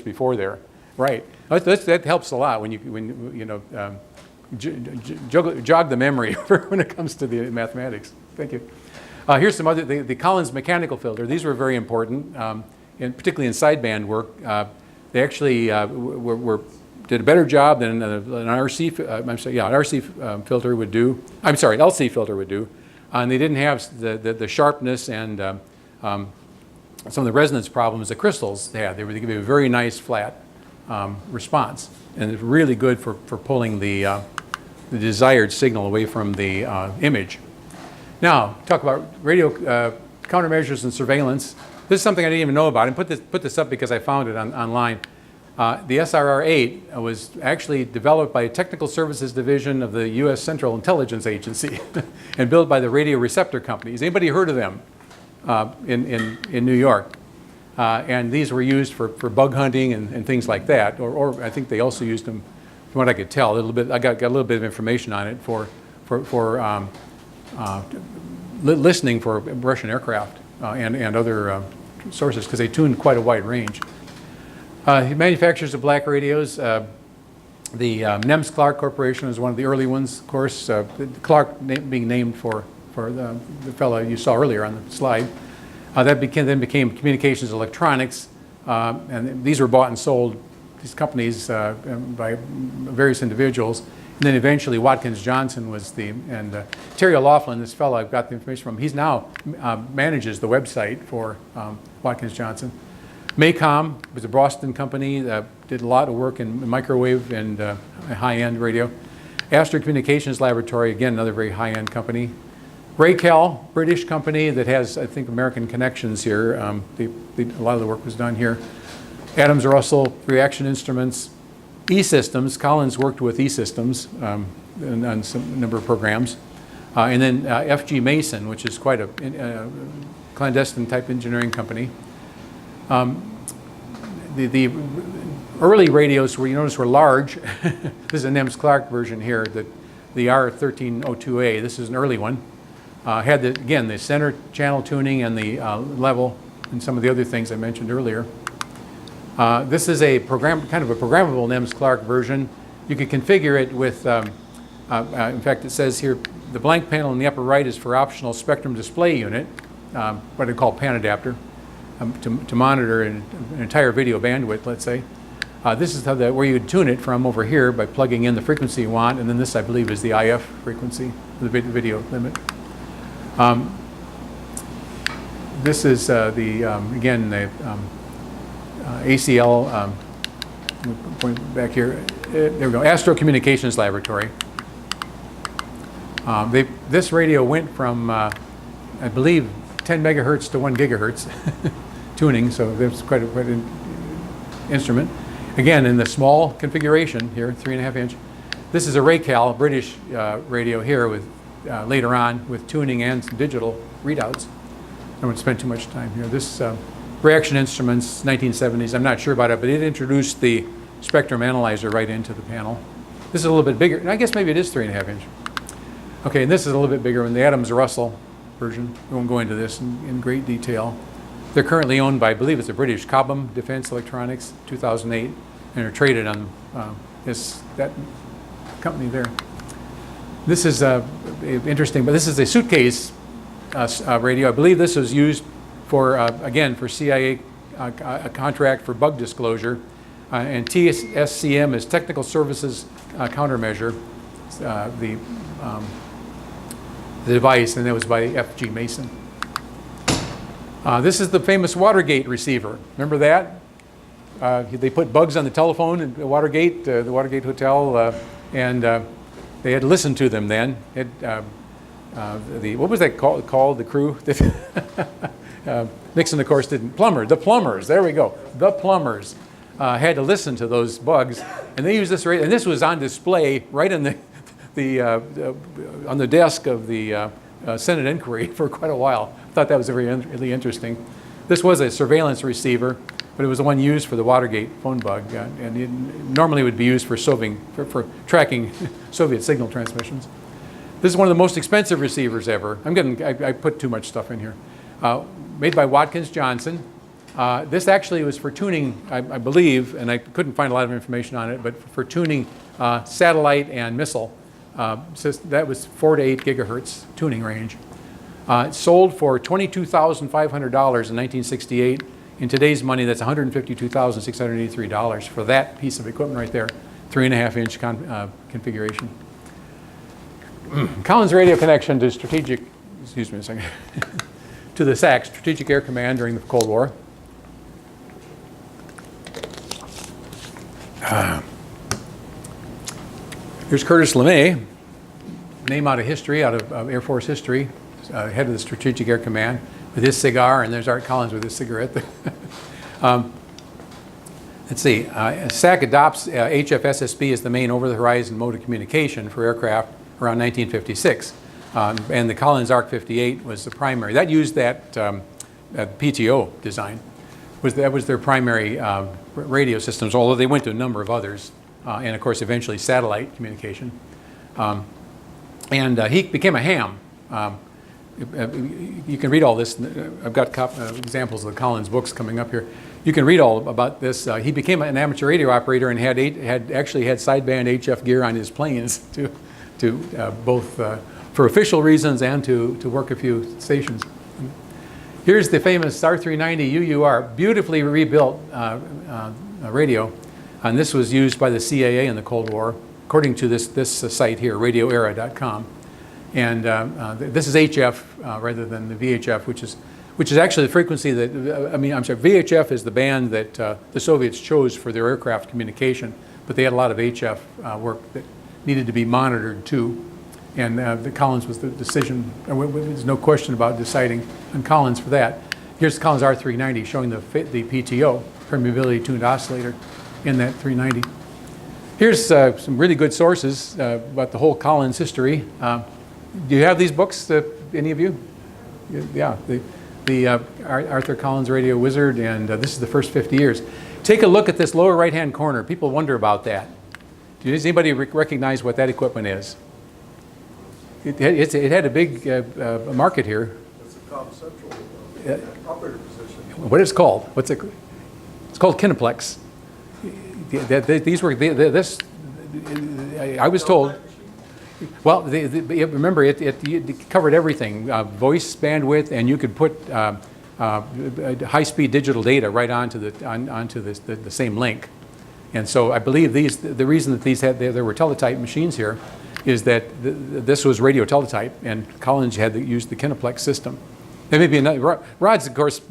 before there. Right. That helps a lot when jog the memory when it comes to the mathematics. Thank you. Here's some other, the Collins mechanical filter. These were very important, and particularly in sideband work. They actually did a better job than an RC filter would do. I'm sorry, an LC filter would do. And they didn't have the sharpness and some of the resonance problems the crystals had. They give you a very nice flat response, and it's really good for pulling the desired signal away from the image. Now, talk about radio countermeasures and surveillance. This is something I didn't even know about, and put this up because I found it online. The SRR-8 was actually developed by a Technical Services Division of the U.S. Central Intelligence Agency and built by the radio receptor companies. Anybody heard of them in New York? And these were used for bug hunting and things like that, or I think they also used them, from what I could tell, a little bit. I got a little bit of information on it for listening for Russian aircraft and other sources, because they tuned quite a wide range. He manufactures the black radios. The NEMS Clark Corporation is one of the early ones, of course. Clark being named for the fellow you saw earlier on the slide. That then became Communications Electronics, and these were bought and sold, these companies, by various individuals. And then eventually Watkins Johnson was and Terry O'Loughlin, this fellow I've got the information from, he's now manages the website for Watkins Johnson. Maycom was a Boston company that did a lot of work in microwave and high-end radio. Astro Communications Laboratory, again, another very high-end company. Raycal, British company that has, I think, American connections here. A lot of the work was done here. Adams Russell, Reaction Instruments. E-Systems, Collins worked with E-Systems on some number of programs. And then FG Mason, which is quite a clandestine type engineering company. The early radios were, you notice, were large. This is a NEMS Clark version here, the R1302A. This is an early one. Had, the center channel tuning and the level and some of the other things I mentioned earlier. This is a kind of a programmable NEMS Clark version. You could configure it with, in fact, it says here, the blank panel in the upper right is for optional spectrum display unit, what I call pan adapter, to monitor an entire video bandwidth, let's say. This is where you would tune it from over here by plugging in the frequency you want, and then this, I believe, is the IF frequency, the video limit. This is again, the ACL, point back here, there we go, Astro Communications Laboratory. This radio went from, I believe, 10 megahertz to 1 gigahertz tuning, so that's quite an instrument. Again, in the small configuration here, 3.5 inch. This is a Raycal, British radio here with later on with tuning and some digital readouts. I won't spend too much time here. This Reaction Instruments, 1970s, I'm not sure about it, but it introduced the spectrum analyzer right into the panel. This is a little bit bigger, and I guess maybe it is 3.5 inch. Okay, and this is a little bit bigger than the Adams Russell version. We won't go into this in great detail. They're currently owned by, I believe it's a British Cobham Defense Electronics, 2008, and are traded on that company there. This is interesting, but this is a suitcase radio. I believe this was used for, again, for CIA, a contract for bug disclosure. And TSCM is Technical Services Countermeasure, the device, and that was by FG Mason. This is the famous Watergate receiver. Remember that? They put bugs on the telephone at Watergate, the Watergate Hotel, and they had to listen to them then. What was that called, the crew? Nixon, of course, didn't. The plumbers, there we go. The plumbers had to listen to those bugs, and they used this radio, and this was on display right in on the desk of the Senate inquiry for quite a while. I thought that was really interesting. This was a surveillance receiver, but it was the one used for the Watergate phone bug, and it normally would be used for tracking Soviet signal transmissions. This is one of the most expensive receivers ever. I put too much stuff in here. Made by Watkins Johnson. This actually was for tuning, I believe, and I couldn't find a lot of information on it, but for tuning satellite and missile. So that was 4 to 8 gigahertz tuning range. It sold for $22,500 in 1968. In today's money, that's $152,683 for that piece of equipment right there, 3.5-inch configuration. Collins radio connection to strategic, excuse me a second, to the SAC, Strategic Air Command during the Cold War. Here's Curtis LeMay, name out of history, out of Air Force history, head of the Strategic Air Command, with his cigar, and there's Art Collins with his cigarette. Let's see, SAC adopts HFSSB as the main over-the-horizon mode of communication for aircraft around 1956. And the Collins ARC 58 was the primary. That used that PTO design. That was their primary radio systems, although they went to a number of others. And of course, eventually satellite communication. And he became a ham. You can read all this. I've got examples of the Collins books coming up here. You can read all about this. He became an amateur radio operator and actually had sideband HF gear on his planes to both for official reasons and to work a few stations. Here's the famous R390 UUR, beautifully rebuilt radio, and this was used by the CIA in the Cold War, according to this site here, radioera.com. And this is HF rather than the VHF, which is actually the frequency that, VHF is the band that the Soviets chose for their aircraft communication, but they had a lot of HF work that needed to be monitored too. And the Collins was the decision. There's no question about deciding on Collins for that. Here's the Collins R390 showing the PTO, permeability tuned oscillator, in that 390. Here's some really good sources about the whole Collins history. Do you have these books, any of you? Yeah, the Arthur Collins Radio Wizard, and this is the first 50 years. Take a look at this lower right-hand corner. People wonder about that. Does anybody recognize what that equipment is? It had a big market here. It's a Comm Central operator position. What is it called? What's it? It's called Kineplex. These were this. I was told. Well, remember it covered everything: voice bandwidth, and you could put high-speed digital data right onto the same link. And so I believe the reason that there were teletype machines here is that this was radio teletype, and Collins had to use the Kineplex system. There may be another. Rod's, of course,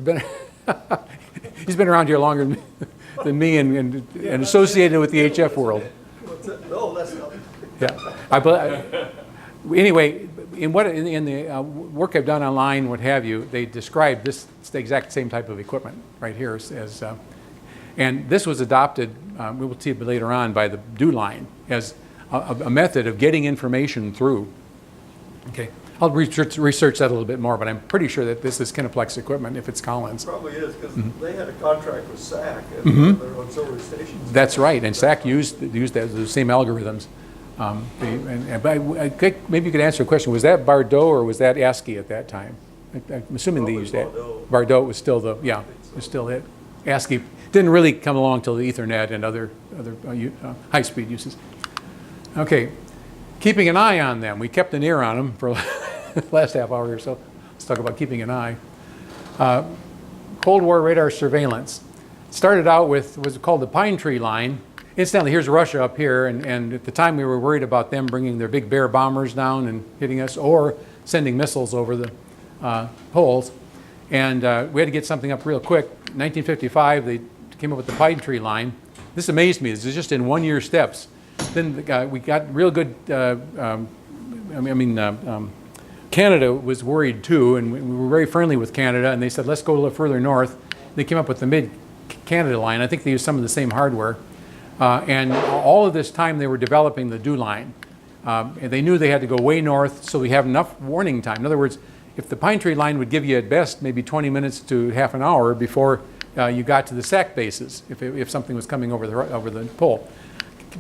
he's been around here longer than me and associated with the HF world. No, that's not. Yeah. Anyway, in the work I've done online, what have you, they describe this the exact same type of equipment right here as and this was adopted. We will see it later on by the DO line as a method of getting information through. Okay, I'll research that a little bit more, but I'm pretty sure that this is Kineplex equipment if it's Collins. It probably is, because they had a contract with SAC and their auxiliary stations. That's right, and SAC used the same algorithms. Maybe you could answer a question. Was that Bardot or was that ASCII at that time? I'm assuming they used that. Bardot was still was still it. ASCII didn't really come along till the Ethernet and other high-speed uses. Okay, keeping an eye on them. We kept an ear on them for the last half hour or so. Let's talk about keeping an eye. Cold War radar surveillance. It started out with what was called the Pine Tree Line. Incidentally, here's Russia up here, and at the time we were worried about them bringing their big Bear bombers down and hitting us, or sending missiles over the poles. And we had to get something up real quick. In 1955, they came up with the Pine Tree Line. This amazed me. This is just in one-year steps. Then we got real good. Canada was worried too, and we were very friendly with Canada. And they said, "Let's go a little further north." They came up with the Mid-Canada Line. I think they used some of the same hardware. And all of this time, they were developing the DO line. And they knew they had to go way north, so we have enough warning time. In other words, if the Pine Tree Line would give you at best maybe 20 minutes to half an hour before you got to the SAC bases, if something was coming over the pole.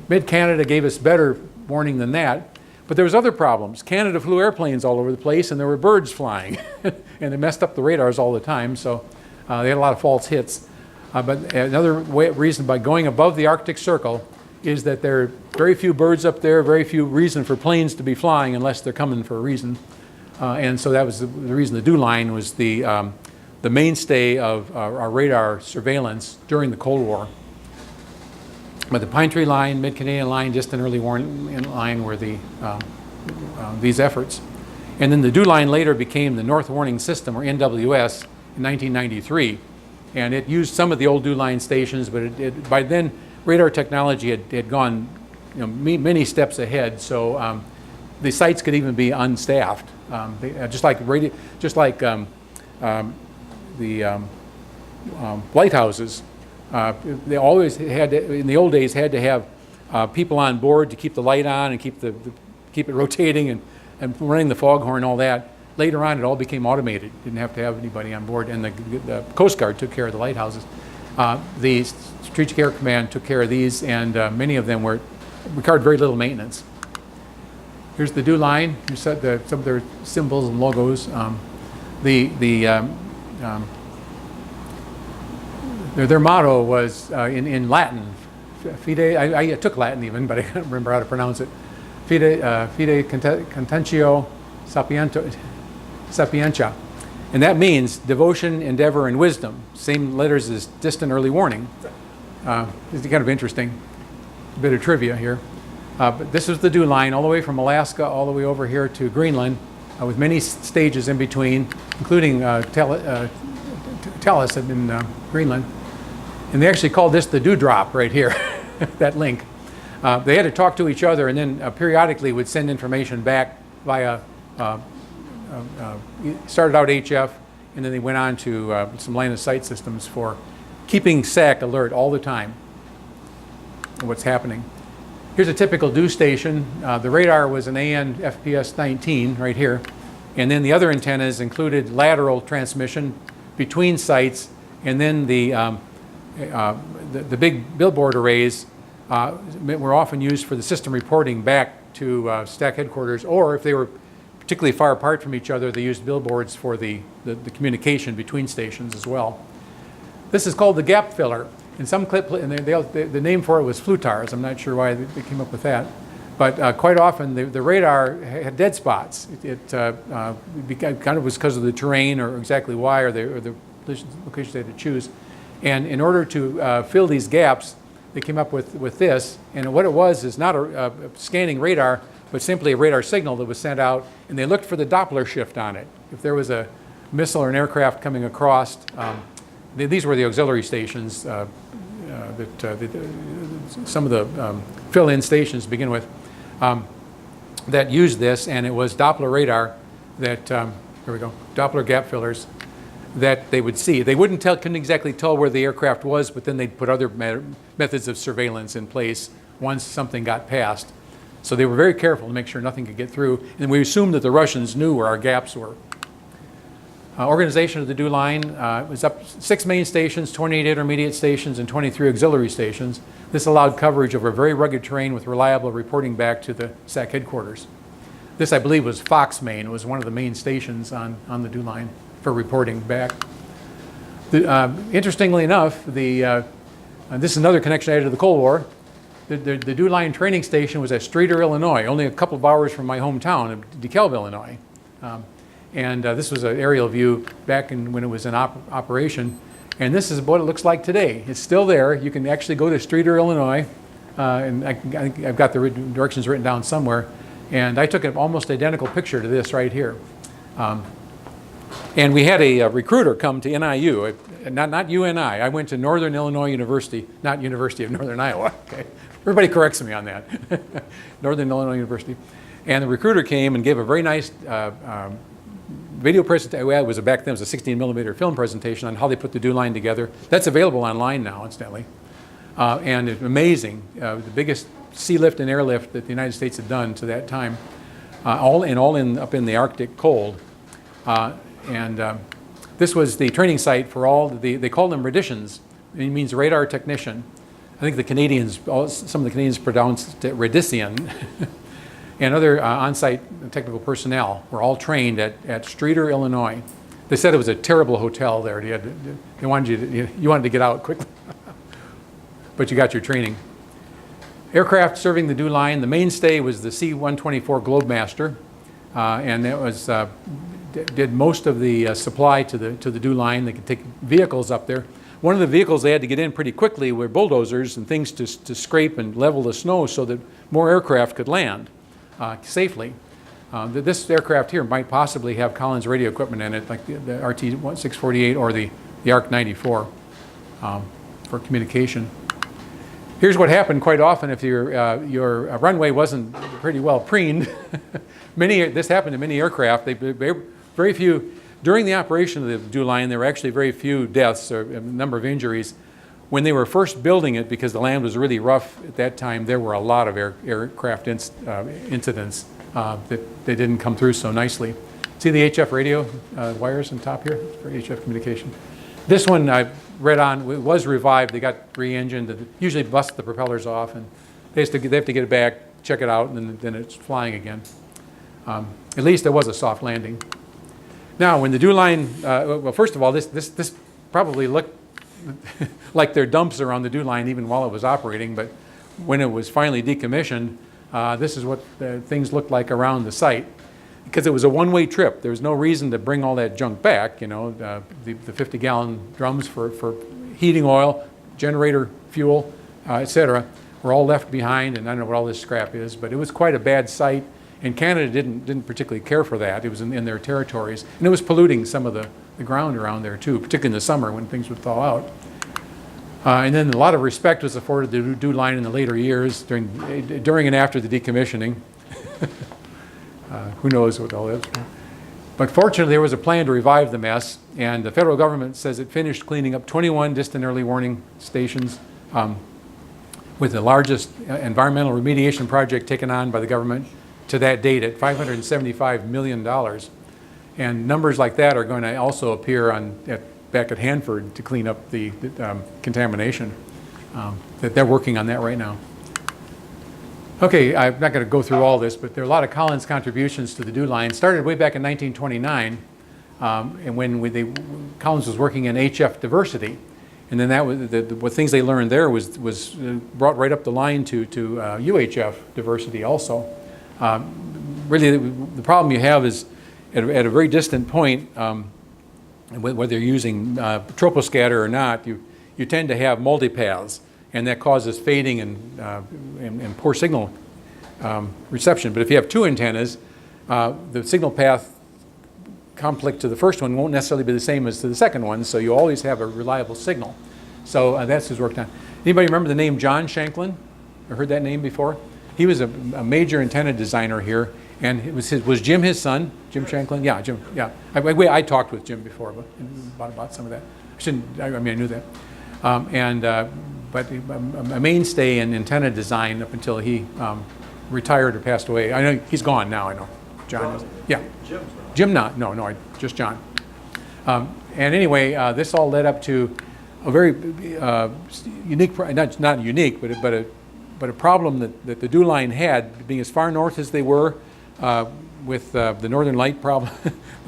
Mid-Canada gave us better warning than that, but there was other problems. Canada flew airplanes all over the place, and there were birds flying, and it messed up the radars all the time. So They had a lot of false hits. But another reason by going above the Arctic Circle is that there are very few birds up there, very few reason for planes to be flying unless they're coming for a reason. And so that was the reason the dew line was the mainstay of our radar surveillance during the Cold War. But the Pine Tree Line, Mid-Canadian Line, Distant Early Warning Line were these efforts. And then the dew line later became the North Warning System, or NWS, in 1993. And it used some of the old dew line stations, but by then radar technology had gone many steps ahead. So the sites could even be unstaffed, just like the lighthouses. They always had to, in the old days, had to have people on board to keep the light on and keep it rotating and running the foghorn and all that. Later on, it all became automated. Didn't have to have anybody on board, and the Coast Guard took care of the lighthouses. The Strategic Air Command took care of these, and many of them required very little maintenance. Here's the dew line. Here's some of their symbols and logos. Their motto was in Latin, fide. I took Latin even, but I can't remember how to pronounce it. Fide contentio sapientia. And that means devotion, endeavor, and wisdom. Same letters as distant early warning. It's kind of interesting. A bit of trivia here. But this is the dew line all the way from Alaska all the way over here to Greenland, with many stages in between, including Talus in Greenland. And they actually called this the dewdrop right here, that link. They had to talk to each other and then periodically would send information back via, started out HF, and then they went on to some line of sight systems for keeping SAC alert all the time of what's happening. Here's a typical dew station. The radar was an AN FPS 19 right here, and then the other antennas included lateral transmission between sites, and then the big billboard arrays were often used for the system reporting back to STAC headquarters, or if they were particularly far apart from each other, they used billboards for the communication between stations as well. This is called the gap filler. In some clip, and the name for it was flutars. I'm not sure why they came up with that. But quite often, the radar had dead spots. It kind of was because of the terrain or exactly why, or the locations they had to choose. And in order to fill these gaps, they came up with this. And what it was is not a scanning radar, but simply a radar signal that was sent out. And they looked for the Doppler shift on it. If there was a missile or an aircraft coming across, these were the auxiliary stations some of the fill-in stations to begin with that used this, and it was Doppler radar that, here we go, Doppler gap fillers that they would see. They couldn't exactly tell where the aircraft was, but then they'd put other methods of surveillance in place once something got past. So they were very careful to make sure nothing could get through, and we assumed that the Russians knew where our gaps were. Organization of the dew line was up 6 main stations, 28 intermediate stations, and 23 auxiliary stations. This allowed coverage over very rugged terrain with reliable reporting back to the SAC headquarters. This, I believe, was Fox Main. It was one of the main stations on the dew line for reporting back. Interestingly enough, this is another connection added to the Cold War. The dew line training station was at Streator, Illinois, only a couple of hours from my hometown of DeKalb, Illinois. And this was an aerial view back when it was in operation. And this is what it looks like today. It's still there. You can actually go to Streator, Illinois. And I've got the directions written down somewhere. And I took an almost identical picture to this right here. And we had a recruiter come to NIU, not UNI. I went to Northern Illinois University, not University of Northern Iowa. Okay. Everybody corrects me on that. Northern Illinois University. And the recruiter came and gave a very nice video presentation. Well, back then it was a 16 millimeter film presentation on how they put the dew line together. That's available online now, incidentally. And it's amazing. The biggest sea lift and airlift that the United States had done to that time, all up in the Arctic cold. This was the training site for all they called them raditions. It means radar technician. I think the Canadians, some of the Canadians pronounced it radician. And other on-site technical personnel were all trained at Streator, Illinois. They said it was a terrible hotel there. They wanted you wanted to get out quickly, but you got your training. Aircraft serving the DEW line, the mainstay was the C-124 Globemaster, and that was did most of the supply to the DEW line. They could take vehicles up there. One of the vehicles they had to get in pretty quickly were bulldozers and things to scrape and level the snow so that more aircraft could land safely. This aircraft here might possibly have Collins radio equipment in it, like the RT-648 or the ARC-94 for communication. Here's what happened quite often if your runway wasn't pretty well preened. This happened to many aircraft. Very few, during the operation of the DEW line, there were actually very few deaths or a number of injuries. When they were first building it, because the land was really rough at that time, there were a lot of aircraft incidents that they didn't come through so nicely. See the HF radio wires on top here for HF communication? This one I read on, it was revived. They got re-engined. It usually bust the propellers off, and they have to get it back, check it out, and then it's flying again. At least it was a soft landing. Now, when the DEW line, well, first of all, this probably looked like their dumps are on the DEW line even while it was operating, but when it was finally decommissioned, this is what things looked like around the site. Because it was a one-way trip. There was no reason to bring all that junk back, you know, the 50-gallon drums for heating oil, generator fuel, etc. were all left behind, and I don't know what all this scrap is, but it was quite a bad site, and Canada didn't particularly care for that. It was in their territories, and it was polluting some of the ground around there too, particularly in the summer when things would thaw out. And then a lot of respect was afforded to the DEW line in the later years during and after the decommissioning. Who knows what all that is. But fortunately, there was a plan to revive the mess, and the federal government says it finished cleaning up 21 distant early warning stations with the largest environmental remediation project taken on by the government to that date at $575 million. And numbers like that are going to also appear back at Hanford to clean up the contamination. That they're working on that right now. Okay, I'm not going to go through all this, but there are a lot of Collins contributions to the DEW line. Started way back in 1929, and when Collins was working in HF diversity, and then that was what things they learned there was brought right up the line to UHF diversity also. Really, the problem you have is at a very distant point, whether you're using troposcatter or not, you tend to have multipaths. And that causes fading and poor signal reception. But if you have two antennas, the signal path conflict to the first one won't necessarily be the same as to the second one, so you always have a reliable signal. So that's his work done. Anybody remember the name John Shanklin? Ever heard that name before? He was a major antenna designer here, and it was Jim his son? Jim Shanklin? Yeah, Jim. Yeah. I talked with Jim before about some of that. I knew that. But a mainstay in antenna design up until he retired or passed away. I know he's gone now, I know. John is. Yeah. Jim not. No, just John. And anyway, this all led up to a very unique, not unique, but a problem that the DEW line had, being as far north as they were with the Northern Light problem,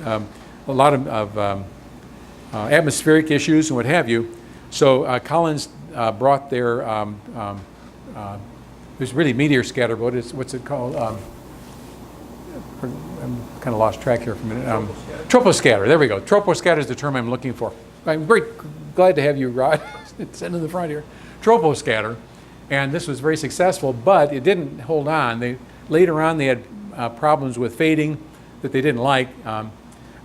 a lot of atmospheric issues and what have you. So Collins brought their, there's really meteor scatter, but what's it called? I'm kind of lost track here for a minute. Troposcatter, there we go. Troposcatter is the term I'm looking for. I'm very glad to have you, Rod, sitting in the front here. Troposcatter, and this was very successful, but it didn't hold on. Later on, they had problems with fading that they didn't like. And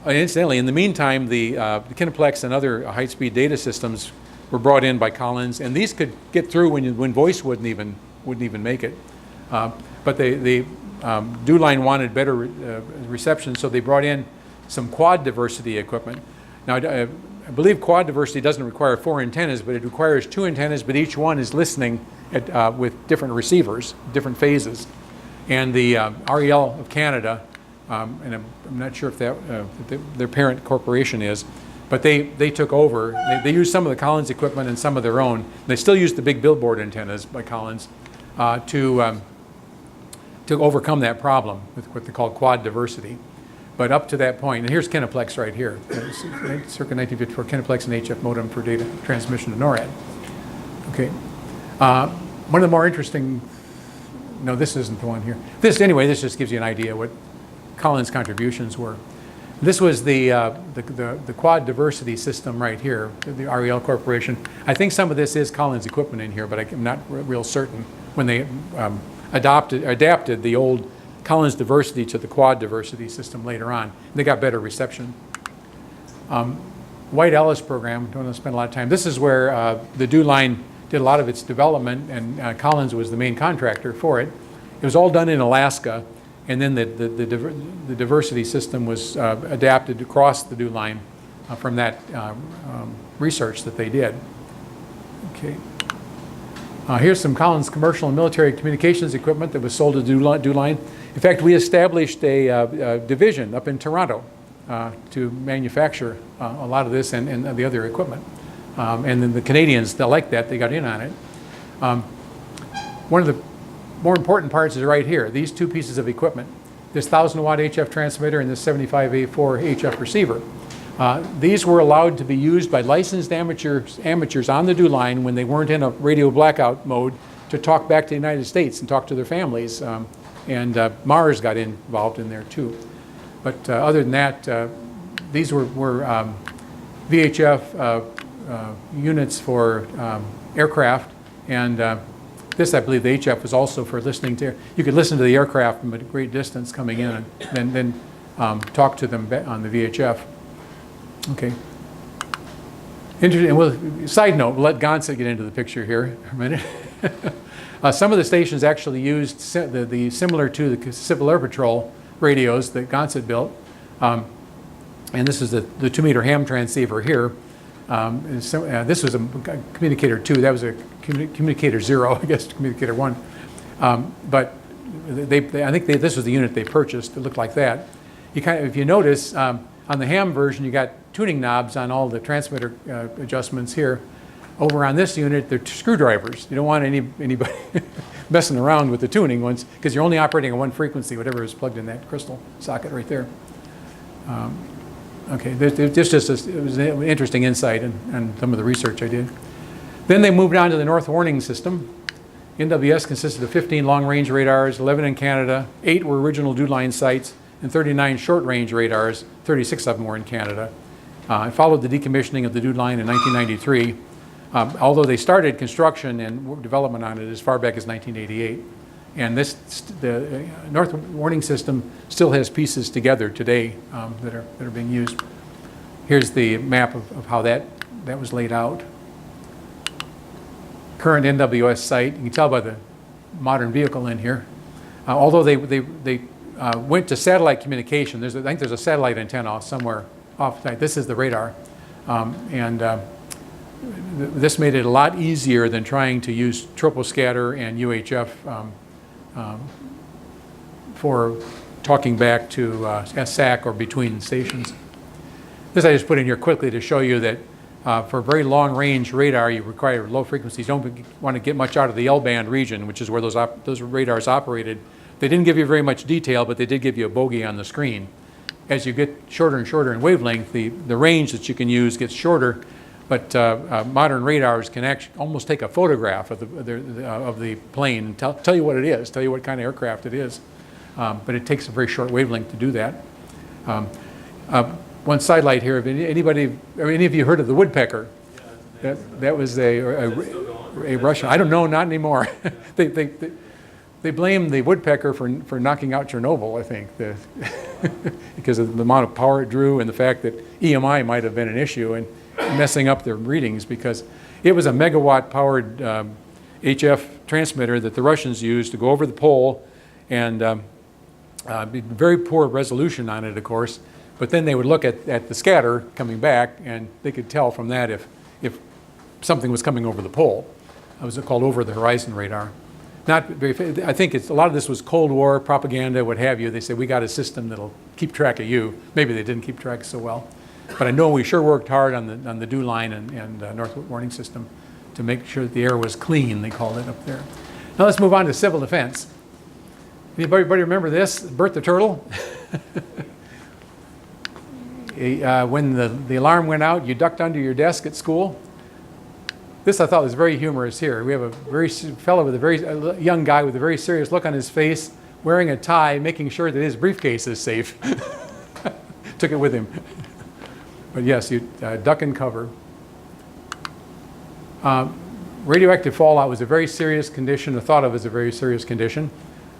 incidentally, in the meantime, the Kineplex and other high-speed data systems were brought in by Collins, and these could get through when voice wouldn't even make it. But the DEW line wanted better reception, so they brought in some quad diversity equipment. Now, I believe quad diversity doesn't require 4 antennas, but it requires 2 antennas, but each one is listening with different receivers, different phases. And the REL of Canada, and I'm not sure if their parent corporation is, but they took over. They used some of the Collins equipment and some of their own. They still use the big billboard antennas by Collins to overcome that problem with what they call quad diversity. But up to that point, and here's Kineplex right here, circa 1954, Kineplex and HF modem for data transmission to NORAD. Okay. One of the more interesting, no, this isn't the one here. Anyway, this just gives you an idea what Collins' contributions were. This was the quad diversity system right here, the REL Corporation. I think some of this is Collins equipment in here, but I'm not real certain when they adapted the old Collins diversity to the quad diversity system later on. They got better reception. White Ellis program, don't want to spend a lot of time. This is where the DEW line did a lot of its development, and Collins was the main contractor for it. It was all done in Alaska, and then the diversity system was adapted across the DEW line from that research that they did. Okay. Here's some Collins commercial and military communications equipment that was sold to DEW line. In fact, we established a division up in Toronto to manufacture a lot of this and the other equipment. And then the Canadians, they liked that, they got in on it. One of the more important parts is right here, these two pieces of equipment. This 1000-watt HF transmitter and this 75A4 HF receiver. These were allowed to be used by licensed amateurs on the DEW line when they weren't in a radio blackout mode to talk back to the United States and talk to their families. And Mars got involved in there too. But other than that, these were VHF units for aircraft, and this, I believe, the HF was also for listening to. You could listen to the aircraft from a great distance coming in, and then talk to them on the VHF. Okay. Interesting. Well, side note, we'll let Gonset get into the picture here for a minute. Some of the stations actually used the similar to the Civil Air Patrol radios that Gonset built, and this is the 2-meter ham transceiver here. This was a communicator 2. That was a communicator 0, I guess, communicator 1. But I think this was the unit they purchased. It looked like that. If you notice, on the ham version, you got tuning knobs on all the transmitter adjustments here. Over on this unit, they're screwdrivers. You don't want anybody messing around with the tuning ones because you're only operating on one frequency, whatever is plugged in that crystal socket right there. Okay, it was an interesting insight and some of the research I did. Then they moved on to the North Warning System. NWS consisted of 15 long-range radars, 11 in Canada, 8 were original DEW line sites, and 39 short-range radars, 36 of them were in Canada. I followed the decommissioning of the DEW line in 1993, although they started construction and development on it as far back as 1988. And the North Warning System still has pieces together today that are being used. Here's the map of how that was laid out. Current NWS site, you can tell by the modern vehicle in here. Although they went to satellite communication, I think there's a satellite antenna somewhere off site. This is the radar. This made it a lot easier than trying to use troposcatter and UHF for talking back to SAC or between stations. This I just put in here quickly to show you that for very long range radar you require low frequencies. You don't want to get much out of the L-band region, which is where those radars operated. They didn't give you very much detail, but they did give you a bogey on the screen. As you get shorter and shorter in wavelength, the range that you can use gets shorter, but modern radars can actually almost take a photograph of the plane and tell you what it is, tell you what kind of aircraft it is. But it takes a very short wavelength to do that. One sidelight here, any of you heard of the woodpecker? Yeah, that was a Russian, I don't know, not anymore. They blame the woodpecker for knocking out Chernobyl, I think, because of the amount of power it drew and the fact that EMI might have been an issue and messing up their readings, because it was a megawatt powered HF transmitter that the Russians used to go over the pole, and very poor resolution on it, of course, but then they would look at the scatter coming back and they could tell from that if something was coming over the pole. It was called over the horizon radar. Not very, I think a lot of this was Cold War propaganda, what have you. They said, we got a system that'll keep track of you. Maybe they didn't keep track so well. But I know we sure worked hard on the DEW line and North Warning System to make sure that the air was clean, they called it up there. Now let's move on to civil defense. Anybody remember this? Bert the Turtle? when the alarm went out, you ducked under your desk at school. This I thought was very humorous here. We have a fellow with a young guy with a very serious look on his face, wearing a tie, making sure that his briefcase is safe. Took it with him. But yes, you duck and cover. Radioactive fallout was a very serious condition, or thought of as a very serious condition.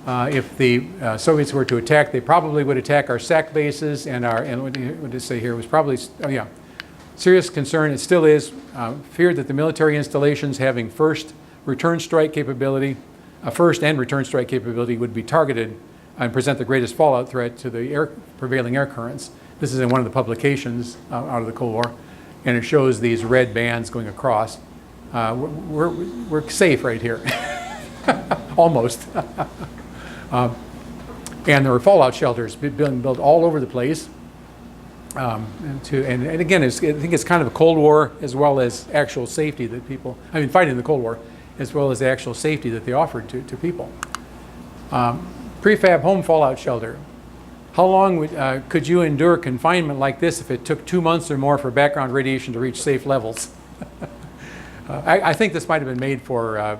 If the Soviets were to attack, they probably would attack our SAC bases and what did it say here? It was probably, serious concern, it still is, feared that the military installations having first and return strike capability would be targeted and present the greatest fallout threat to the prevailing air currents. This is in one of the publications out of the Cold War, and it shows these red bands going across. We're safe right here, almost. And there were fallout shelters being built all over the place. And again, I think it's kind of a Cold War as well as actual safety that people, fighting the Cold War, as well as the actual safety that they offered to people. Prefab home fallout shelter. How long could you endure confinement like this if it took 2 months or more for background radiation to reach safe levels? I think this might have been made for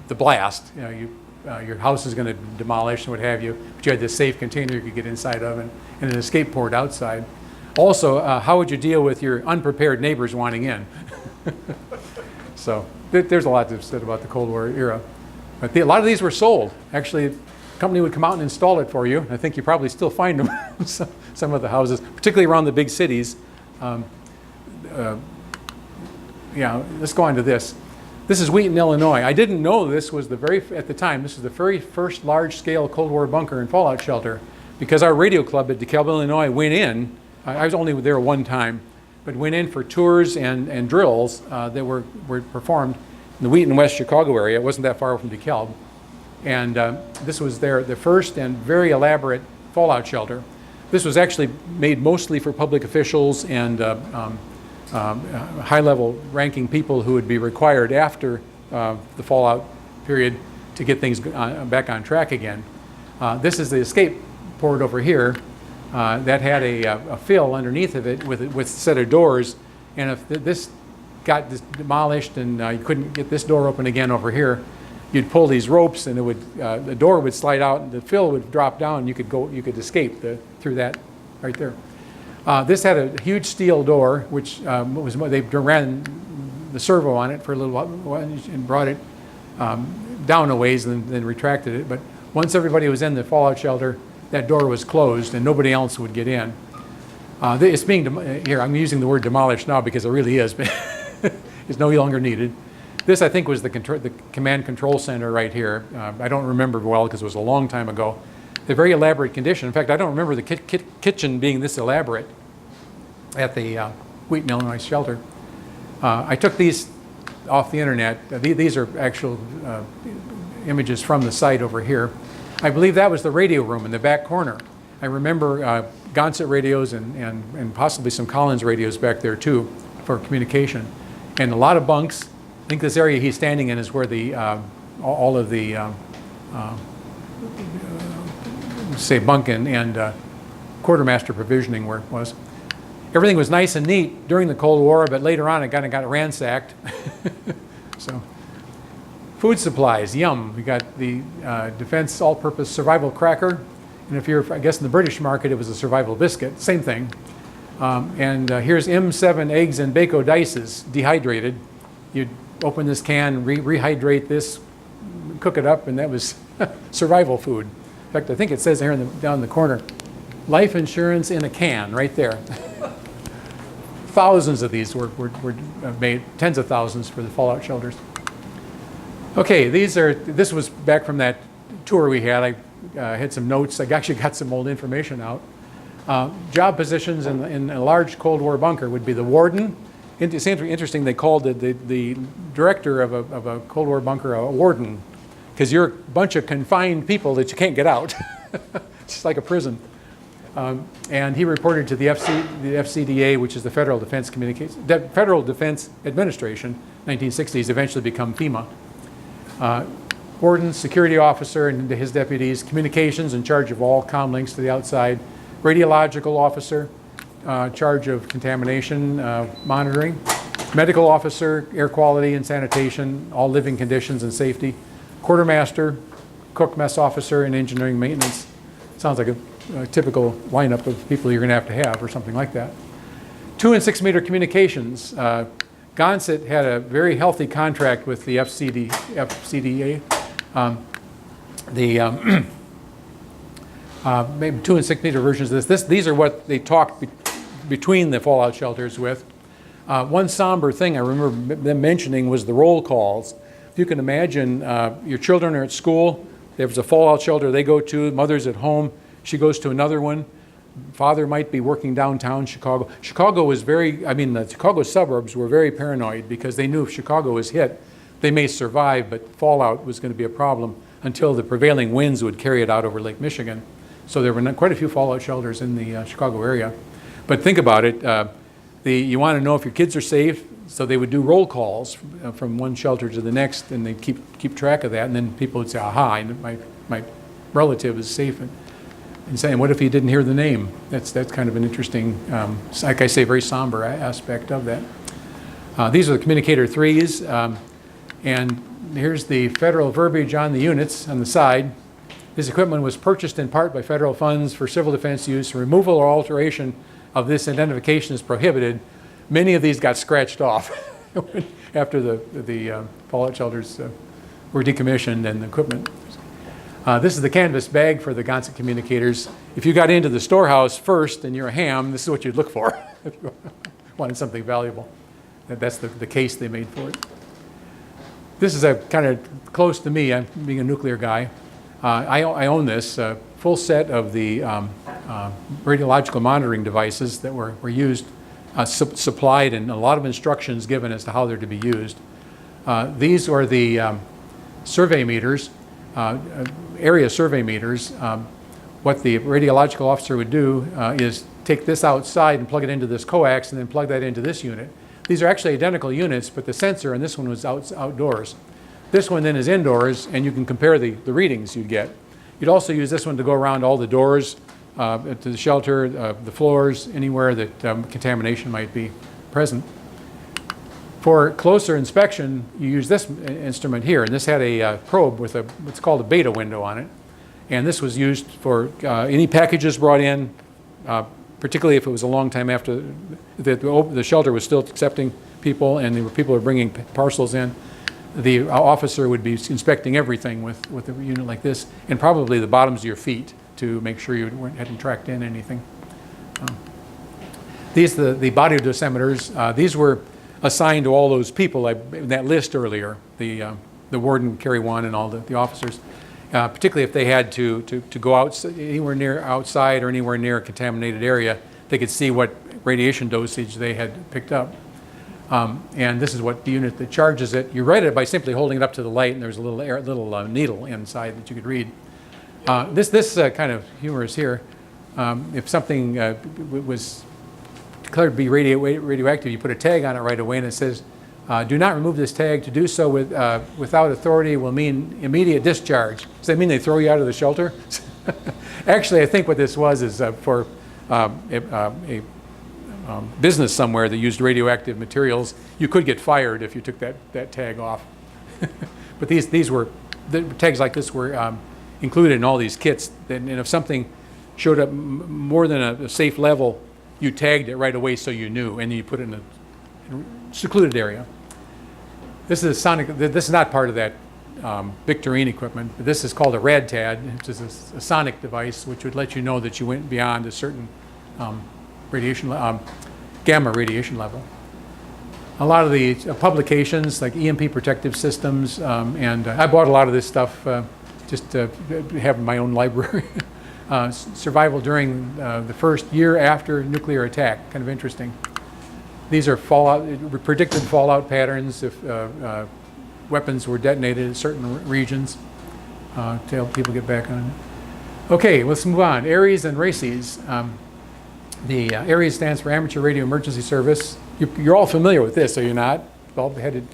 the blast. Your house is going to demolish and what have you, but you had this safe container you could get inside of and an escape port outside. Also, how would you deal with your unprepared neighbors wanting in? So there's a lot to be said about the Cold War era. But a lot of these were sold. Actually, a company would come out and install it for you. I think you probably still find them in some of the houses, particularly around the big cities. Let's go on to this. This is Wheaton, Illinois. I didn't know this was at the time, this is the very first large-scale Cold War bunker and fallout shelter, because our radio club at DeKalb, Illinois went in. I was only there one time, but went in for tours and drills that were performed in the Wheaton, West Chicago area. It wasn't that far from DeKalb. And this was the first and very elaborate fallout shelter. This was actually made mostly for public officials and high-level ranking people who would be required after the fallout period to get things back on track again. This is the escape port over here that had a fill underneath of it with a set of doors, and if this got demolished and you couldn't get this door open again over here, you'd pull these ropes and the door would slide out and the fill would drop down and you could escape through that right there. This had a huge steel door, which they ran the servo on it for a little while and brought it down a ways and then retracted it. But once everybody was in the fallout shelter, that door was closed and nobody else would get in. It's being, here, I'm using the word demolished now because it really is, but it's no longer needed. This, I think, was the command control center right here. I don't remember well because it was a long time ago. The very elaborate condition. In fact, I don't remember the kitchen being this elaborate at the Wheaton, Illinois shelter. I took these off the internet. These are actual images from the site over here. I believe that was the radio room in the back corner. I remember Gonset radios and possibly some Collins radios back there too for communication. And a lot of bunks. I think this area he's standing in is where all of the say bunk and quartermaster provisioning work was. Everything was nice and neat during the Cold War, but later on it kind of got ransacked. So, food supplies, yum. We got the Defense All-Purpose Survival Cracker, and if you're, I guess in the British market, it was a survival biscuit, same thing. Here's M7 eggs and bacon dices, dehydrated. You'd open this can, rehydrate this, cook it up, and that was survival food. In fact, I think it says here down in the corner, life insurance in a can, right there. Thousands of these were made, tens of thousands for the fallout shelters. Okay, this was back from that tour we had. I had some notes. I actually got some old information out. Job positions in a large Cold War bunker would be the warden. It's interesting they called the director of a Cold War bunker a warden, because you're a bunch of confined people that you can't get out. It's just like a prison. And he reported to the FCDA, which is the Federal Defense Administration, 1960s, eventually become FEMA. Warden, security officer, and his deputies, communications in charge of all comm links to the outside, radiological officer, charge of contamination monitoring. Medical officer, air quality and sanitation, all living conditions and safety. Quartermaster, cook, mess officer, and engineering maintenance. Sounds like a typical lineup of people you're going to have or something like that. 2 and 6 meter communications. Gonset had a very healthy contract with the FCDA. Maybe 2 and 6 meter versions of this. These are what they talked between the fallout shelters with. One somber thing I remember them mentioning was the roll calls. If you can imagine, your children are at school, there was a fallout shelter they go to, mother's at home, she goes to another one. Father might be working downtown Chicago. Chicago was the Chicago suburbs were very paranoid because they knew if Chicago was hit, they may survive, but fallout was going to be a problem until the prevailing winds would carry it out over Lake Michigan. So there were quite a few fallout shelters in the Chicago area. But think about it, you want to know if your kids are safe, so they would do roll calls from one shelter to the next, and they'd keep track of that, and then people would say, aha, my relative is safe. And saying, what if he didn't hear the name? That's kind of an interesting, like I say, very somber aspect of that. These are the communicator 3s, and here's the federal verbiage on the units on the side. This equipment was purchased in part by federal funds for civil defense use. Removal or alteration of this identification is prohibited. Many of these got scratched off after the fallout shelters were decommissioned and the equipment. This is the canvas bag for the Gonset communicators. If you got into the storehouse first and you're a ham, this is what you'd look for if you wanted something valuable. That's the case they made for it. This is a kind of close to me. I'm being a nuclear guy. I own this full set of the radiological monitoring devices that were used, supplied, and a lot of instructions given as to how they're to be used. These are the survey meters. Area survey meters. What the radiological officer would do is take this outside and plug it into this coax and then plug that into this unit. These are actually identical units, but the sensor on this one was outdoors. This one then is indoors, and you can compare the readings you get. You'd also use this one to go around all the doors to the shelter, the floors, anywhere that contamination might be present. For closer inspection, you use this instrument here, and this had a probe with what's called a beta window on it. And this was used for any packages brought in, particularly if it was a long time after the shelter was still accepting people and people were bringing parcels in. The officer would be inspecting everything with a unit like this, and probably the bottoms of your feet to make sure you hadn't tracked in anything. These are the body dosimeters. These were assigned to all those people in that list earlier. The warden would carry one, and all the officers, particularly if they had to go out anywhere near outside or anywhere near a contaminated area, they could see what radiation dosage they had picked up. And this is what the unit that charges it. You read it by simply holding it up to the light, and there's a little needle inside that you could read. This kind of humorous here. If something was declared to be radioactive, you put a tag on it right away, and it says, do not remove this tag. To do so without authority will mean immediate discharge. Does that mean they throw you out of the shelter? Actually, I think what this was is for a business somewhere that used radioactive materials, you could get fired if you took that tag off. But the tags like this were included in all these kits. And if something showed up more than a safe level, you tagged it right away so you knew, and then you put it in a secluded area. This is this is not part of that Victorine equipment, but this is called a RadTad, which is a sonic device which would let you know that you went beyond a certain gamma radiation level. A lot of the publications like EMP protective systems, and I bought a lot of this stuff just to have in my own library. Survival during the first year after nuclear attack, kind of interesting. These are predicted fallout patterns if weapons were detonated in certain regions to help people get back on it. Okay, let's move on. ARES and RACES. The ARES stands for Amateur Radio Emergency Service. You're all familiar with this, are you not? All headed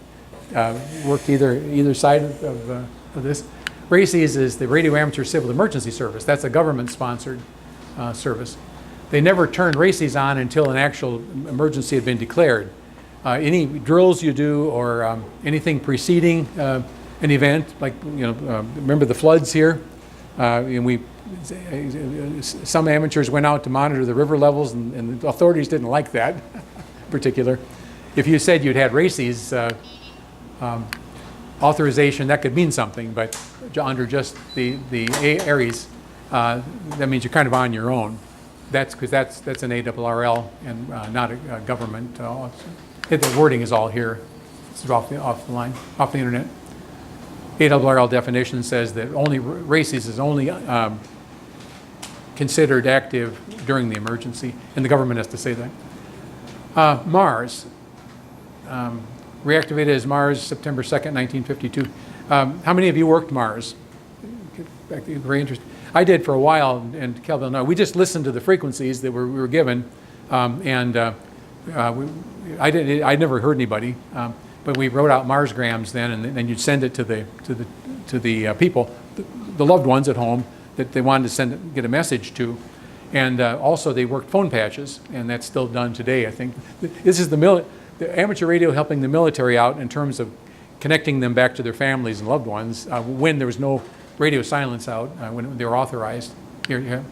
worked either side of this. RACES is the Radio Amateur Civil Emergency Service. That's a government-sponsored service. they never turned RCAs on until an actual emergency had been declared. Any drills you do or anything preceding an event, like remember the floods here, and some amateurs went out to monitor the river levels, and the authorities didn't like that in particular. If you said you'd had RCAs authorization, that could mean something, but under just the ARES, that means you're kind of on your own. That's because that's an ARRL and not a government. The wording is all here. It's off the line, off the internet. ARRL definition says that only RCAs is only considered active during the emergency, and the government has to say that. Mars. Reactivated as Mars September 2nd, 1952. How many of you worked Mars? Very interesting. I did for a while, and Kelvin and I, we just listened to the frequencies that we were given, I'd never heard anybody, but we wrote out Marsgrams then, and then you'd send it to the people, the loved ones at home that they wanted to get a message to, and also they worked phone patches, and that's still done today, I think. This is the amateur radio helping the military out in terms of connecting them back to their families and loved ones when there was no radio silence out, when they were authorized. Here,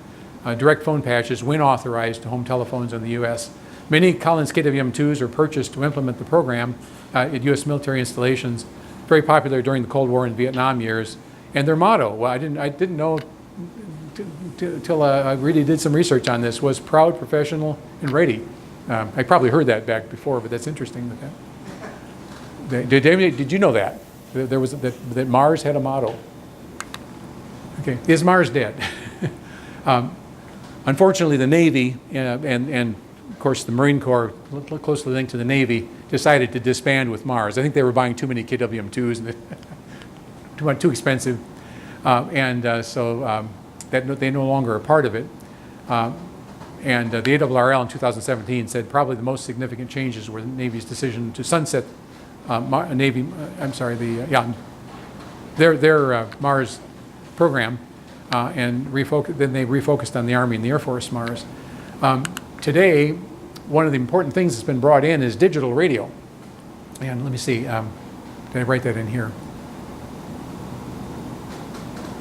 direct phone patches when authorized to home telephones in the U.S. Many Collins KWM2s are purchased to implement the program at U.S. military installations. Very popular during the Cold War and Vietnam years. And their motto, well, I didn't know until I really did some research on this, was proud, professional, and ready. I probably heard that back before, but that's interesting. Did you know that? There was that Mars had a motto. Okay, is Mars dead? Unfortunately, the Navy and of course the Marine Corps, closely linked to the Navy, decided to disband with Mars. I think they were buying too many KWM2s and too expensive, so they're no longer a part of it. And the ARRL in 2017 said probably the most significant changes were the Navy's decision to sunset their Mars program, and then they refocused on the Army and the Air Force Mars. Today, one of the important things that's been brought in is digital radio. And let me see, did I write that in here?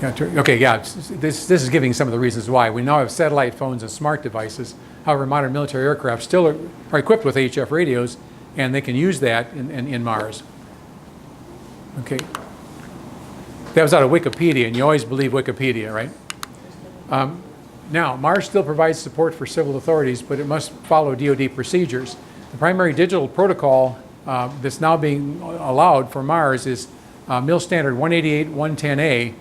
Okay, yeah, this is giving some of the reasons why. We now have satellite phones and smart devices. However, modern military aircraft still are equipped with HF radios, and they can use that in Mars. Okay. That was out of Wikipedia, and you always believe Wikipedia, right? Now, Mars still provides support for civil authorities, but it must follow DoD procedures. The primary digital protocol that's now being allowed for Mars is MIL standard 188.110A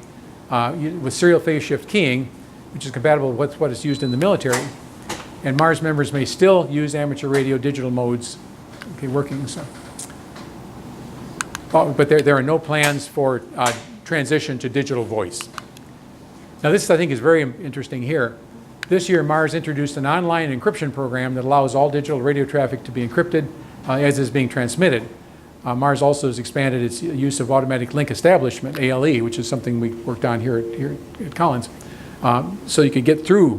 with serial phase shift keying, which is compatible with what is used in the military. And Mars members may still use amateur radio digital modes, okay, working. So. But there are no plans for transition to digital voice. Now this, I think, is very interesting here. This year, Mars introduced an online encryption program that allows all digital radio traffic to be encrypted as is being transmitted. Mars also has expanded its use of automatic link establishment, ALE, which is something we worked on here at Collins. So you could get through,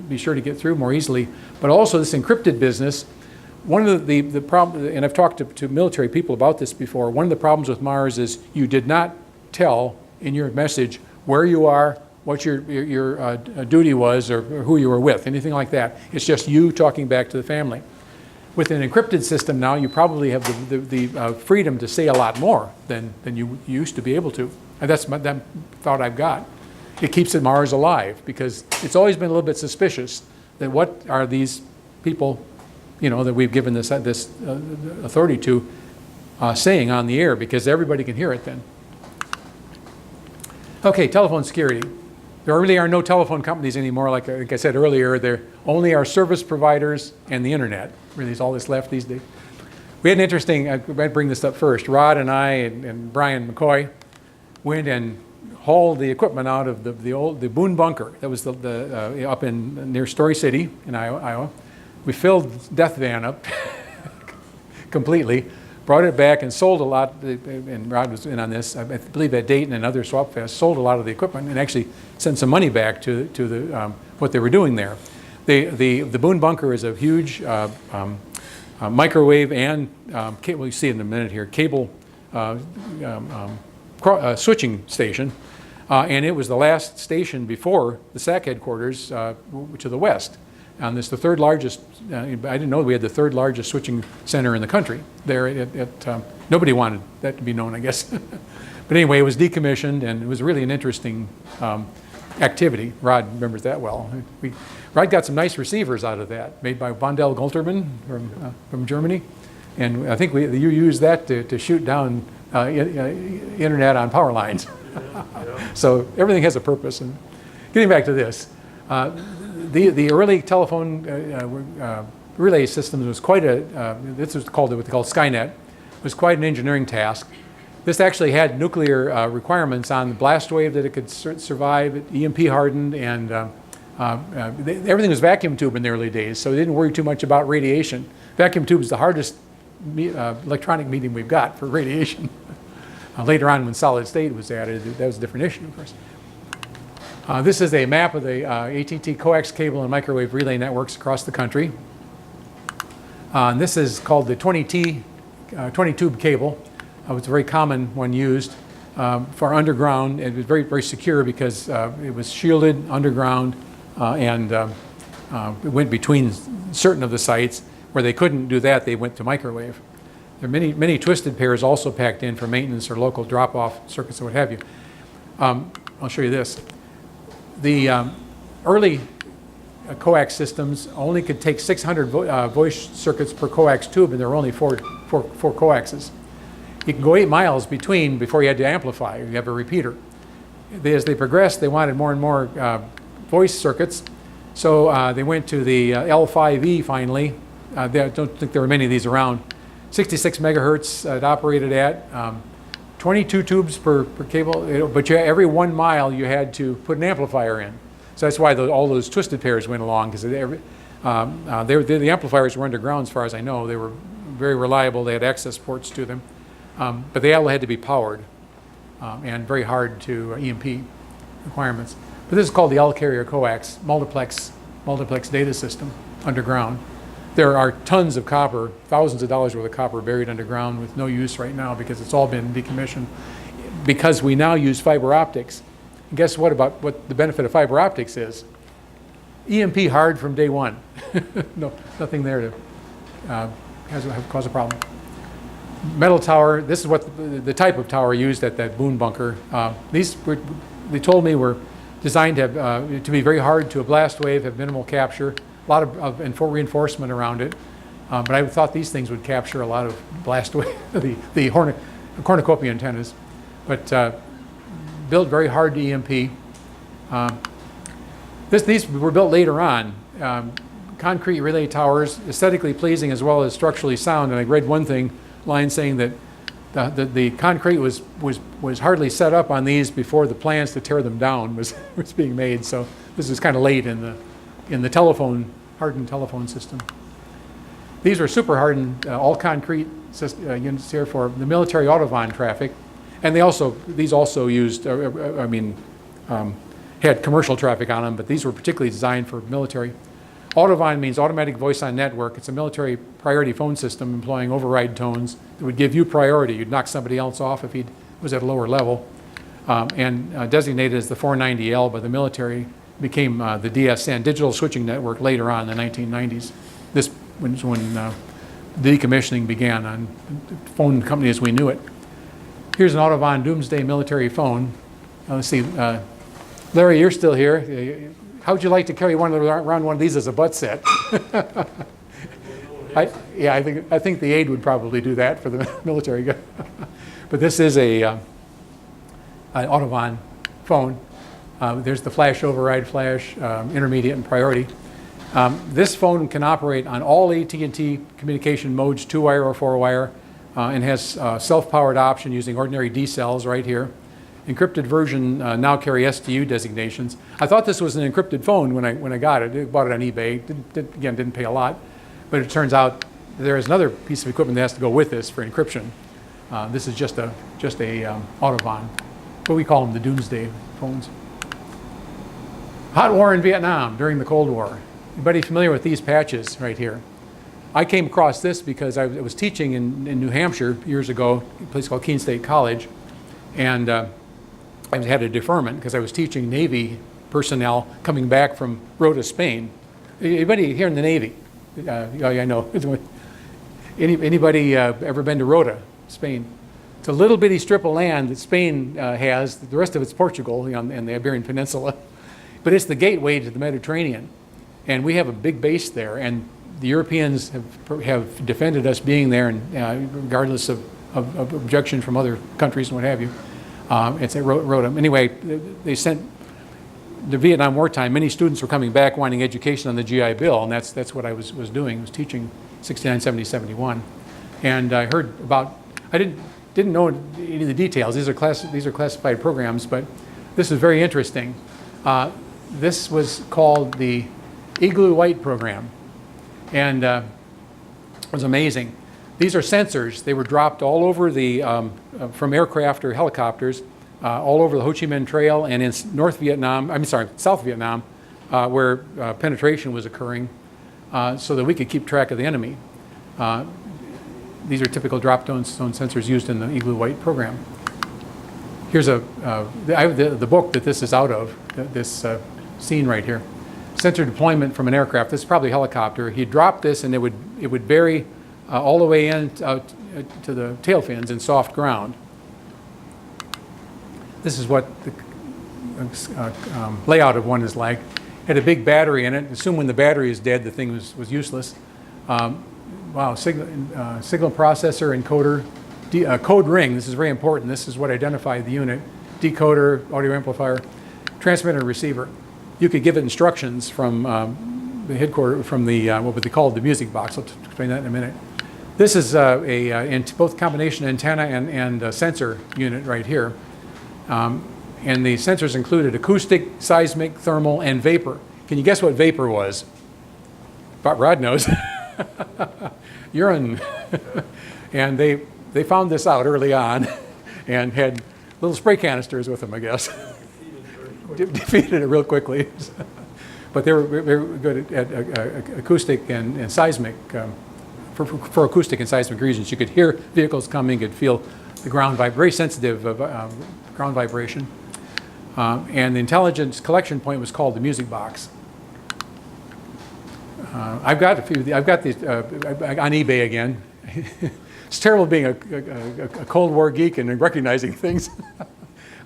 be sure to get through more easily. But also this encrypted business, one of the problems, and I've talked to military people about this before, one of the problems with Mars is you did not tell in your message where you are, what your duty was, or who you were with, anything like that. It's just you talking back to the family. With an encrypted system now, you probably have the freedom to say a lot more than you used to be able to. And that's that thought I've got. It keeps Mars alive, because it's always been a little bit suspicious that what are these people, that we've given this authority to, saying on the air, because everybody can hear it then. Okay, telephone security. There really are no telephone companies anymore, like I said earlier. There only are service providers and the internet. Really is all that's left these days. We had an interesting, I might bring this up first. Rod and I and Brian McCoy went and hauled the equipment out of the Boone bunker. That was up near Story City in Iowa. We filled the death van up completely, brought it back and sold a lot, and Rod was in on this. I believe at Dayton and other swap fests, sold a lot of the equipment and actually sent some money back to what they were doing there. The Boone bunker is a huge microwave and cable, you see in a minute here, cable switching station. And it was the last station before the SAC headquarters to the west. And it's the third largest, I didn't know we had the third largest switching center in the country there. Nobody wanted that to be known, I guess. But anyway, it was decommissioned, and it was really an interesting activity. Rod remembers that well. Rod got some nice receivers out of that, made by Bondel Gulterman from Germany. And I think you used that to shoot down internet on power lines. So everything has a purpose. And getting back to this, the early telephone relay systems was quite this was called what they call Skynet, was quite an engineering task. This actually had nuclear requirements on the blast wave that it could survive, EMP hardened, and everything was vacuum tube in the early days, so they didn't worry too much about radiation. Vacuum tube is the hardest electronic medium we've got for radiation. Later on, when solid state was added, that was a different issue, of course. This is a map of the AT&T Coax cable and microwave relay networks across the country. And this is called the 20-tube cable. It was a very common one used for underground. It was very, very secure because it was shielded underground and it went between certain of the sites. Where they couldn't do that, they went to microwave. There are many twisted pairs also packed in for maintenance or local drop-off circuits or what have you. I'll show you this. The early coax systems only could take 600 voice circuits per coax tube, and there were only four coaxes. You can go 8 miles between before you had to amplify. You have a repeater. As they progressed, they wanted more and more voice circuits, so they went to the L5E finally. I don't think there were many of these around. 66 megahertz it operated at. 22 tubes per cable, but every 1 mile you had to put an amplifier in. So that's why all those twisted pairs went along, because the amplifiers were underground as far as I know. They were very reliable. They had access ports to them. But they all had to be powered and very hard to EMP requirements. But this is called the L-carrier coax, multiplex data system underground. There are tons of copper, thousands of dollars worth of copper buried underground with no use right now because it's all been decommissioned. Because we now use fiber optics. And guess what about what the benefit of fiber optics is? EMP hard from day one. No, nothing there to cause a problem. Metal tower, this is what the type of tower used at that Boone bunker. They told me were designed to be very hard to a blast wave, have minimal capture, a lot of reinforcement around it. But I thought these things would capture a lot of blast wave, the cornucopia antennas. But built very hard to EMP. These were built later on. Concrete relay towers, aesthetically pleasing as well as structurally sound. And I read one line saying that the concrete was hardly set up on these before the plans to tear them down was being made. So this is kind of late in the hardened telephone system. These are super hardened, all concrete units here for the military Autovon traffic, and these also used, had commercial traffic on them, but these were particularly designed for military. Autovon means automatic voice on network. It's a military priority phone system employing override tones that would give you priority. You'd knock somebody else off if he was at a lower level. And designated as the 490L by the military, became the DSN, Digital Switching Network, later on in the 1990s. This was when the decommissioning began on phone company as we knew it. Here's an Autovon Doomsday military phone. Let's see, Larry, you're still here. How would you like to carry around one of these as a butt set? I think the aide would probably do that for the military guy. But this is an Autovon phone. There's the flash override flash, intermediate and priority. This phone can operate on all AT&T communication modes, 2-wire or 4-wire, and has self-powered option using ordinary D cells right here. Encrypted version now carry STU designations. I thought this was an encrypted phone when I got it. I bought it on eBay. Didn't pay a lot, but it turns out there is another piece of equipment that has to go with this for encryption. This is just a Autovon, but we call them the Doomsday phones. Hot war in Vietnam during the Cold War. Anybody familiar with these patches right here? I came across this because I was teaching in New Hampshire years ago, a place called Keene State College, and I had a deferment because I was teaching Navy personnel coming back from Rota, Spain. Anybody here in the Navy? Yeah, I know. Anybody ever been to Rota, Spain? It's a little bitty strip of land that Spain has. The rest of it's Portugal and the Iberian Peninsula. But it's the gateway to the Mediterranean. And we have a big base there. And the Europeans have defended us being there, and regardless of objection from other countries and what have you. It's at Rota. Anyway, they sent the Vietnam War time. Many students were coming back wanting education on the GI Bill, and that's what I was doing. I was teaching 69, 70, 71. And I heard about, I didn't know any of the details. These are classified programs, but this is very interesting. This was called the Igloo White program, and it was amazing. These are sensors. They were dropped all over from aircraft or helicopters, all over the Ho Chi Minh Trail and in South Vietnam, where penetration was occurring, so that we could keep track of the enemy. These are typical drop-down zone sensors used in the Igloo White program. Here's the book that this is out of, this scene right here. Sensor deployment from an aircraft. This is probably a helicopter. He'd drop this and it would bury all the way in to the tail fins in soft ground. This is what the layout of one is like. Had a big battery in it. Assume when the battery is dead, the thing was useless. Wow, signal processor, encoder, code ring. This is very important. This is what identified the unit. Decoder, audio amplifier, transmitter, receiver. You could give it instructions from the headquarters, from the what would they call the music box. I'll explain that in a minute. This is both combination antenna and sensor unit right here. And the sensors included acoustic, seismic, thermal, and vapor. Can you guess what vapor was? But Rod knows. Urine. And they found this out early on and had little spray canisters with them, I guess. Defeated it real quickly. But they were good at acoustic and seismic. For acoustic and seismic reasons, you could hear vehicles coming, you could feel the ground very sensitive ground vibration. And the intelligence collection point was called the music box. I've got these on eBay again. It's terrible being a Cold War geek and recognizing things.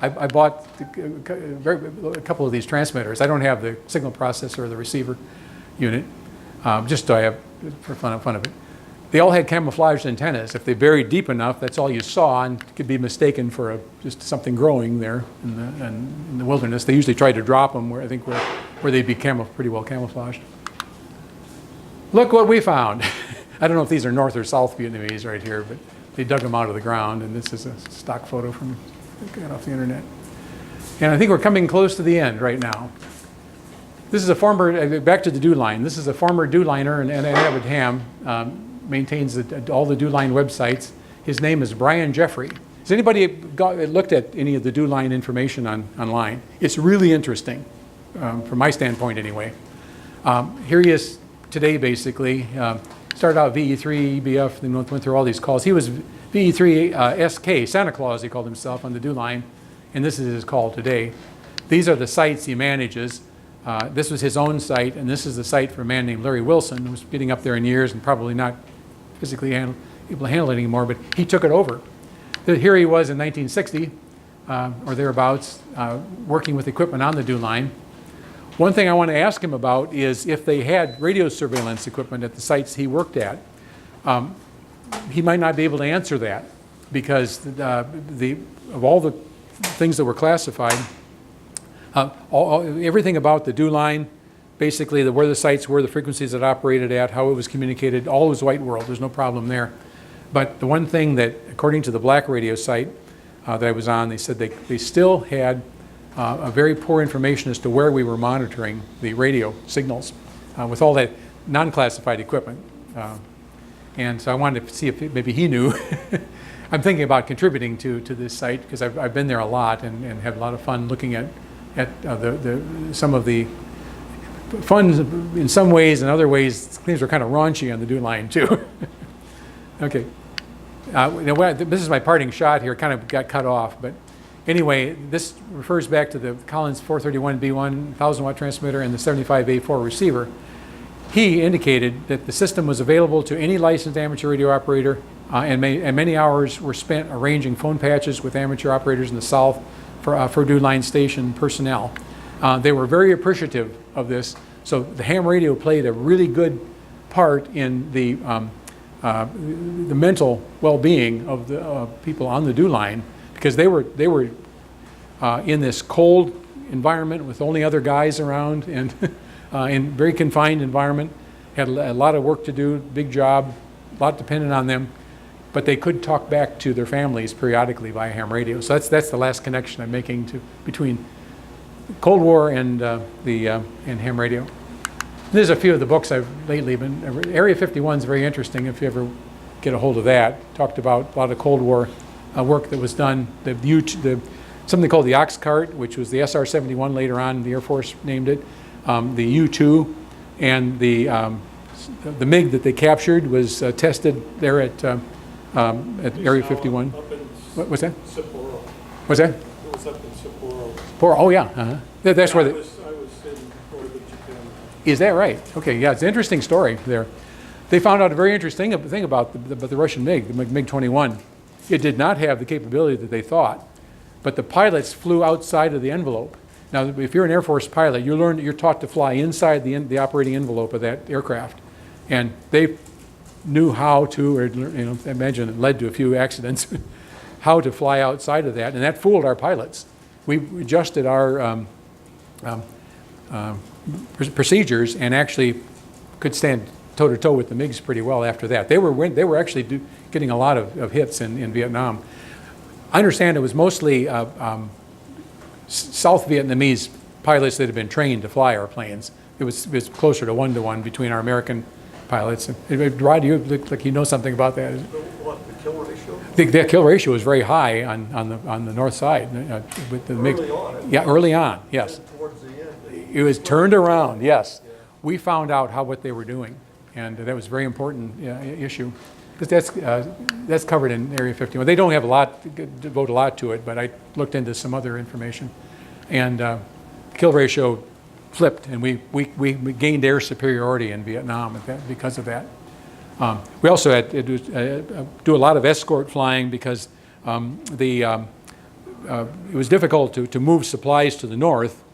I bought a couple of these transmitters. I don't have the signal processor or the receiver unit, just so I have for fun of it. They all had camouflaged antennas. If they buried deep enough, that's all you saw, and could be mistaken for just something growing there in the wilderness. They usually tried to drop them where they'd be pretty well camouflaged. Look what we found. I don't know if these are North or South Vietnamese right here, but they dug them out of the ground, and this is a stock photo from got off the internet. And I think we're coming close to the end right now. This is a former, back to the dew line. This is a former dew liner, and avid ham, maintains all the dew line websites. His name is Brian Jeffrey. Has anybody looked at any of the dew line information online? It's really interesting, from my standpoint anyway. Here he is today, basically. Started out VE3, EBF, then went through all these calls. He was VE3 SK, Santa Claus, he called himself on the dew line, and this is his call today. These are the sites he manages. This was his own site, and this is the site for a man named Larry Wilson, who was getting up there in years and probably not physically able to handle it anymore, but he took it over. Here he was in 1960, or thereabouts, working with equipment on the dew line. One thing I want to ask him about is if they had radio surveillance equipment at the sites he worked at. He might not be able to answer that because of all the things that were classified, everything about the dew line, basically where the sites were, the frequencies it operated at, how it was communicated, all was white world. There's no problem there. But the one thing that, according to the black radio site that I was on, they said they still had a very poor information as to where we were monitoring the radio signals with all that non-classified equipment. And so I wanted to see if maybe he knew. I'm thinking about contributing to this site because I've been there a lot and had a lot of fun looking at some of the fun in some ways, in other ways, things were kind of raunchy on the DEW line too. Okay. This is my parting shot here, kind of got cut off, but anyway, this refers back to the Collins 431B1 1000 watt transmitter and the 75A4 receiver. He indicated that the system was available to any licensed amateur radio operator, and many hours were spent arranging phone patches with amateur operators in the South for DEW line station personnel. They were very appreciative of this, so the ham radio played a really good part in the mental well-being of the people on the DEW line, because they were in this cold environment with only other guys around, and in very confined environment, had a lot of work to do, big job, a lot dependent on them, but they could talk back to their families periodically via ham radio. So that's the last connection I'm making between Cold War and and ham radio. There's a few of the books I've lately been. Area 51 is very interesting if you ever get a hold of that. Talked about a lot of Cold War work that was done. Something called the Ox Cart, which was the SR-71 later on, the Air Force named it. The U-2 and the MiG that they captured was tested there at Area 51. What was that? Sapporo. What's that? It was up in Sapporo. Oh yeah, uh-huh. That's where I was in Orbit, Japan. Is that right? Okay, yeah, it's an interesting story there. They found out a very interesting thing about the Russian MiG, the MiG-21. It did not have the capability that they thought, but the pilots flew outside of the envelope. Now, if you're an Air Force pilot, you're taught to fly inside the operating envelope of that aircraft, and they knew how to, or I imagine it led to a few accidents, how to fly outside of that, and that fooled our pilots. We adjusted our procedures and actually could stand toe-to-toe with the MiGs pretty well after that. They were actually getting a lot of hits in Vietnam. I understand it was mostly South Vietnamese pilots that had been trained to fly our planes. It was closer to 1-to-1 between our American pilots. Rod, you look like you know something about that. What, the kill ratio? The kill ratio was very high on the north side with the MiG. Early on. Yeah, early on, yes. And towards the end. It was turned around, yes. We found out what they were doing, and that was a very important issue. Because that's covered in Area 51. They don't have devote a lot to it, but I looked into some other information, and kill ratio flipped, and we gained air superiority in Vietnam because of that. We also had to do a lot of escort flying because it was difficult to move supplies to the north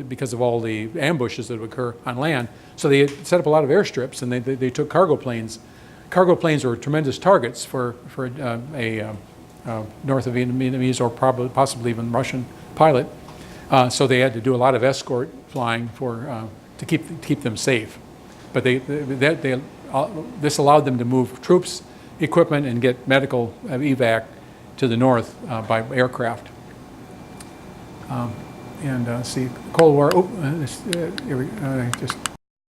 because of all the ambushes that would occur on land. So they set up a lot of airstrips, and they took cargo planes. Cargo planes were tremendous targets for a North Vietnamese or possibly even Russian pilot. So they had to do a lot of escort flying to keep them safe. But this allowed them to move troops, equipment, and get medical evac to the north by aircraft. And see, Cold War. Oh, here we just.